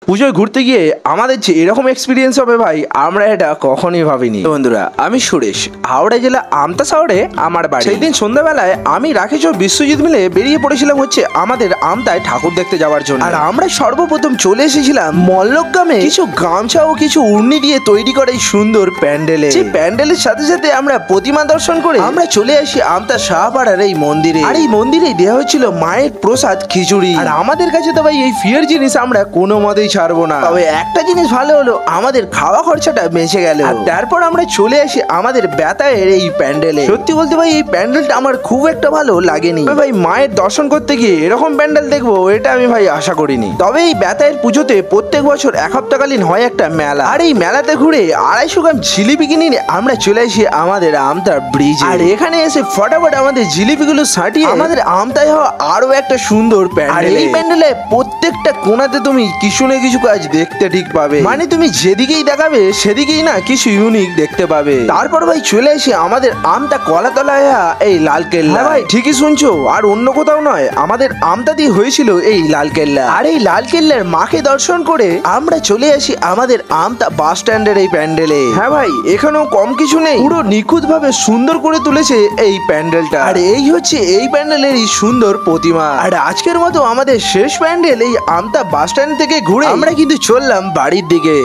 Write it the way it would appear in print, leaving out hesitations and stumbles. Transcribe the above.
পুজোয় ঘুরতে গিয়ে আমাদের যে এরকম এক্সপিরিয়েন্স হবে ভাই, আমরা এটা কখনোই ভাবিনি। বন্ধুরা, আমি সুরেশ, হাওড়া জেলা আমতা শহরে আমার বাড়ি। সেই দিন সন্ধ্যাবেলায় আমি, রাকেশ ও বিশ্বজিৎ মিলে বেরিয়ে পড়েছিলাম আমাদের আমতায় ঠাকুর দেখতে যাওয়ার জন্য। আর আমরা সর্বপ্রথম চলে এসেছিলাম মল্লগ্রামে কিছু গামছা ও কিছু উড়নি দিয়ে তৈরি করা এই সুন্দর প্যান্ডেলে। সেই প্যান্ডেলের সাথে সাথে আমরা প্রতিমা দর্শন করে আমরা চলে আসি আমতা শাহপাড়ার এই মন্দিরে। আর এই মন্দিরেই দেওয়া হয়েছিল মায়ের প্রসাদ খিচুড়ি। আর আমাদের কাছে তো ভাই এই ফিয়ার জিনিস আমরা কোনো মতেই ছাড়বো না। তবে একটা জিনিস ভালো হলো, আমাদের খাওয়া খরচাটা বেঁচে গেল। আর তারপর আমরা চলে আসি আমাদের বেতায়ের এই প্যান্ডেলে। সত্যি বলতে ভাই এই প্যান্ডেলটা আমার খুব একটা ভালো লাগেনি। ভাই মায়ের দর্শন করতে গিয়ে এরকম প্যান্ডেল দেখবো এটা আমি ভাই আশা করিনি। তবে এই বেতায়ের পুজোতে প্রত্যেক বছর এক সপ্তাহকালীন হয় একটা মেলা। আর এই মেলাতে ঘুরে 250 গ্রাম জিলিপি কিনে নিয়ে আমরা চলে আসি আমাদের আমতার ব্রিজ। আর এখানে এসে ফটাফট আমাদের জিলিপিগুলো ছাটিয়ে আমাদের আমতায় হওয়া আরো একটা সুন্দর প্যান্ডেল। আর এই প্যান্ডেলে প্রত্যেকটা কোণাতে তুমি কিছু না কিছু কাজ দেখতে ঠিক পাবে। মানে তুমি যেদিকেই দেখাবে সেদিকেই না কিছু ইউনিক দেখতে পাবে। তারপর ভাই চলে এসে আমাদের আমতা কলাতলায় এই লালকেল্লা। ভাই ঠিকই শুনছো, আর অন্য কোথাও নয়, আমাদের আমতাতেই হয়েছিল এই লালকেল্লা। আর এই লালকেল্লার মাকে দর্শন করে আমরা চলে আসি আমাদের আমতা বাস স্ট্যান্ডের এই প্যান্ডেলে। হ্যাঁ ভাই, এখানেও কম কিছু নেই, পুরো নিখুঁত ভাবে সুন্দর করে তুলেছে এই প্যান্ডেলটা। আর এই হচ্ছে এই প্যান্ডেলের এই সুন্দর প্রতিমা। আর আজকের মতো আমাদের শেষ প্যান্ডেল এই আমতা বাস স্ট্যান্ড থেকে ঘুরে আমরা কিন্তু চললাম বাড়ির দিকে।